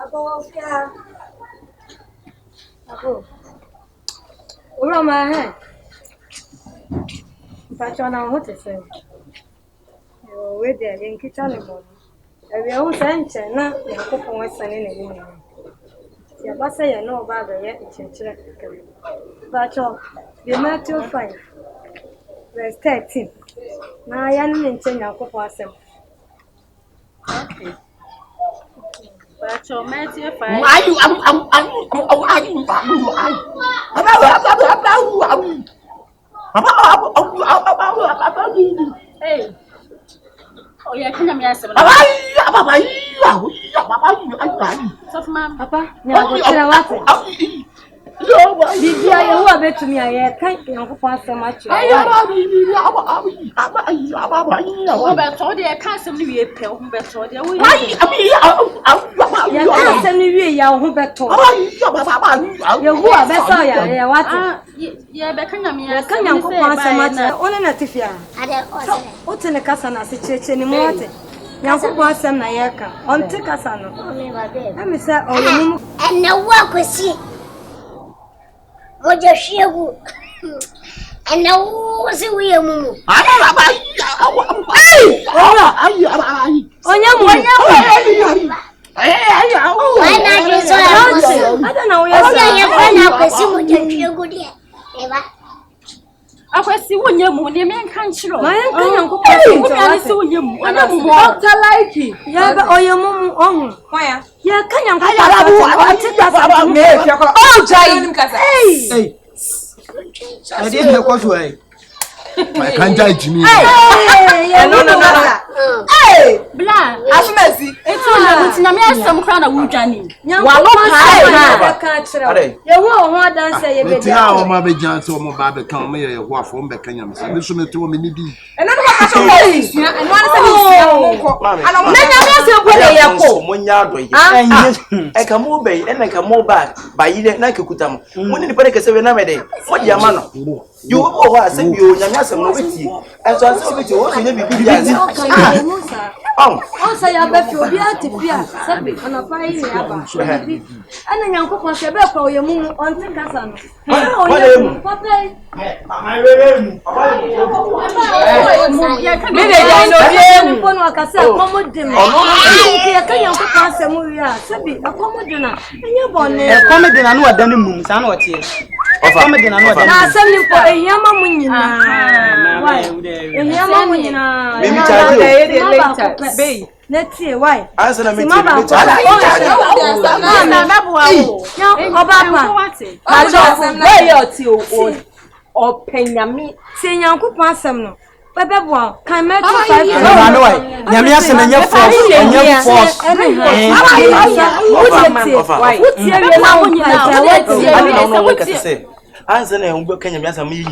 Abo, yeah. Abo. Ura my head. But you're not what to say. You're with there, you can tell him. Every old sanction, not your cook on West Sun in the morning. Your boss say you know about the yet, but you Matthew 5, verse 13. Now I am in your cook was him. Okay. But your Matthew 5. Hey. Oh, yeah, can I ask him? Papa, now did you ever to me? I can't go so much. I told you I can't send you a pill. But told you, I send you a who better. You who are better. Yeah, what? Yeah, but can you go so much? Only not if you are. What's in the Casana situation in Morton? Yanko was some Nayaka on Tikasano. Let me say, oh, and no work with see. What your shoe and now was it we a moo? I don't know. I was see when your money man can't show. My uncle, like it. Yeah, or your mum on. Why? Yeah, can you Hey! I didn't know what way. I can't judge me. No. Hey! Blah! As mercy. It's all I'm some crown of Wujani. You won't want to say it. How my baby Johnson, my baby come here, what from the Kenyans. Listen to me, and I can move and I can move back by Nakakutam. When the Panic 7 Namade, what your man? You are send you Yanasam Novity, and so I saw it also never be. Oh, say I bet you be to fear, Sabi, on a fire. And then Uncle Pasha for your moon on the Casan. Let's see why. Answer me. Or Penyami, saying Uncle Passam. Baba, can make you 5. Yamias and your force. Answer me. Can you answer me?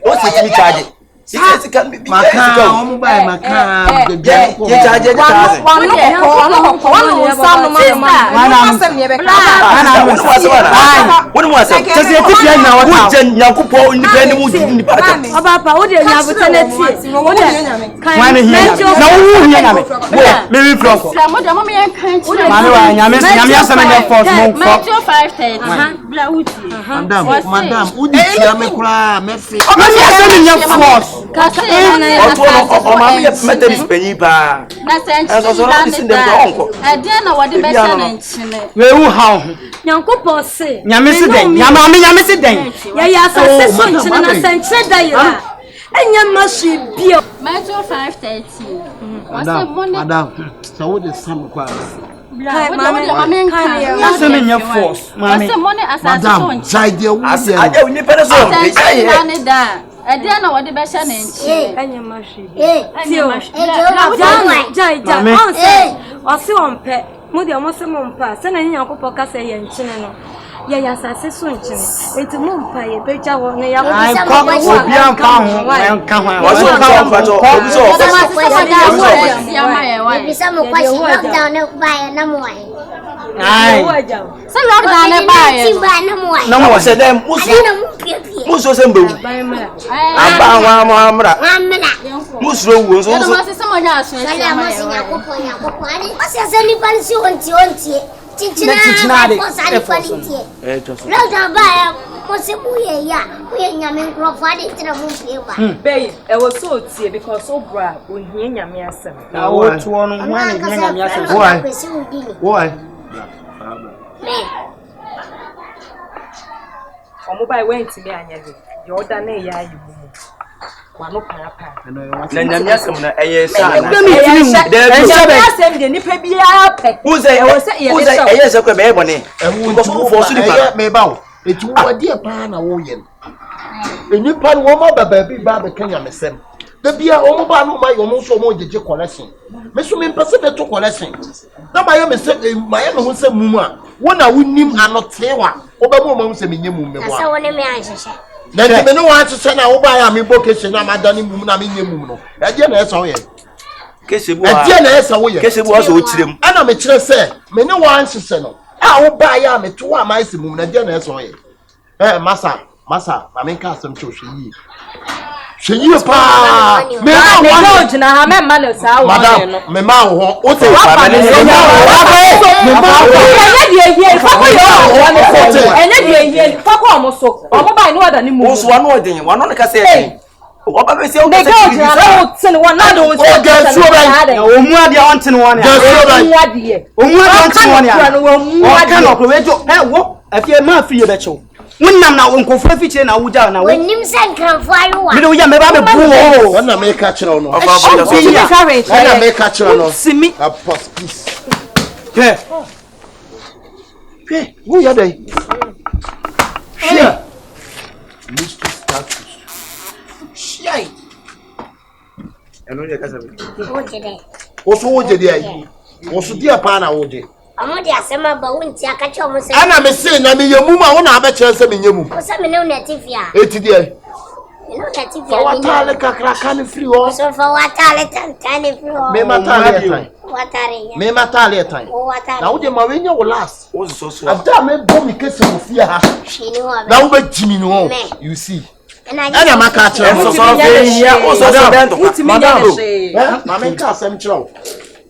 What's it charging? Yes, it can be my car, my car. Methodist penny pa. I didn't know what the best we how Yanko say Yamisi and you must be Metro 5:30. Madam, so what is some class? That's in your force, Madam. I don't know what the best and you must pet. Moody almost a month past, and then Uncle Poca say and Chinano. Yes, I say soon, it's a moon pie, a picture of Chichina for sanity. Lord Abaya was a boy, we are young Crawford into the moon. Babe, I was so tear because so bra when he and Yamiasa. Now what one why? Mobile went to me and you're done a ya you. One no papa. Nanyamiasem na yes. The nipa bia who's yes ekwe be ebone. For so nipa me ba o. Eti wo de pa na wo ye. Enipa no mo baba bi ba be Kenya mesem. Da bia o mo ba no ma yo mo so mo jeje collection. Me so me pese be to collection. Na ba ye me se ma ye me ho se mumu a. Wo na wonim anotewa. Wo ba mo mo se me nyemu me Asa woni me anhyehyɛ. Na ti me no wa hyehyɛ na wo ba ya me vocation na madani mumu na me nyemu no. E je na esa wo ye. Kesebu a. E je na esa wo ye. Kesebu aso wo kirem. Ana me kire se me ne wa hyehyɛ no. A wo ba ya me to wa ma ese mumu na je na esa wo ye. Masa, ma me ka asem cho hwe yi pa. Me na go na ha me ma no sa wo no. Me ma wo. O te wa pa ne se me ma wo. Ene die fa ko yo wa me se. Ene die fa ko mo so. O mo ba ni wada ni mu. O so wa no odin, wa no ne ka se e. O ba be se o ka se. Me go na o tin wa na do se. O ga so ba. O mu ade a on tin won ya. O mu ade. O mu ade on tin won ya. O ka no ko we jo. Wo afie ma afie be chew. Wonnam na nkonfo fiche na wuja na wo. Wonnim san kranfo ayewa. Me do ya me ba me bu wo. Na me ka kire no. Na me ka kire no. Simi. Apos peace. Ke. Ke, wo ya dai. Here. Mystery status. Shai. Eno je ka sabe. O so wo je dia yi. O so dia pa na wo je. Amo dia sema ba wonti akacho mo se. Ana me se na me yemu ma wo na abekere se me yemu. O se me ne natifia. Eti dia. Me no natifia. Watale kakra kan free o. So for watale tan free o. Me matale tan. Watare. Me matale tan. O watare. Na wo de ma we nya wo last. O so so. Ada me bo mi kese mo fie ha. Shini ho be. Na wo be jimi no. You see. Ana maka kire so so ya o so so bento. Madam. Ma me ka asem kire o.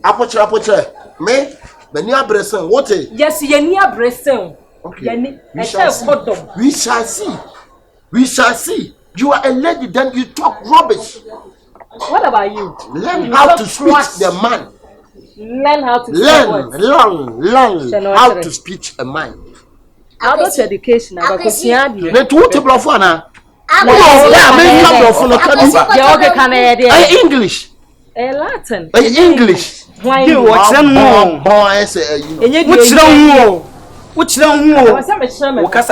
Apochire. Me Beni abresen, what? Yes, you need abresen. Okay. We shall see. We shall see. You are a lady, then you talk rubbish. What about you? Learn how to speak the man. Learn how to learn how to speak a man. How about education? Because you are the two blofana. English. Latin. English. Why you watch them more? Which don't know? Because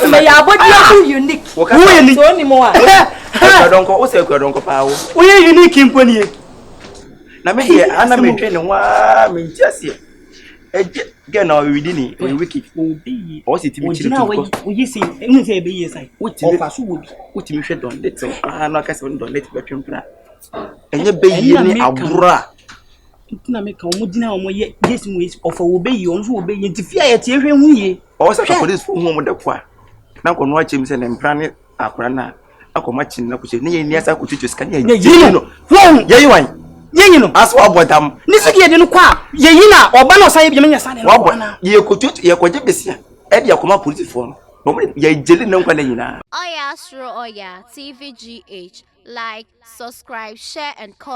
my body unique. Who anymore? Don't go, don't go power. We are unique in Pony. Now, me here, Anna may train and one just here. Again, now we didn't. We wicked will be or sit we see anything be yes. I would what you should don't let I'm not casting don't let veteran plan. And you be any abura. Na make a mudina or yes ways of obey you on who obey into fear at every way. Also, for this home with the choir. Now, can watch him send and plan it. Aprana. I come matching. I could say, yes, I could teach you scan. You know, you know, as well, what I'm Nisaki didn't qua. Yena or Bano say, you son. You could teach your quadripus. Eddie, I come up with it for. Ye jelly no one. Oya, sure, Oya, TVGH. Like, subscribe, share, and comment.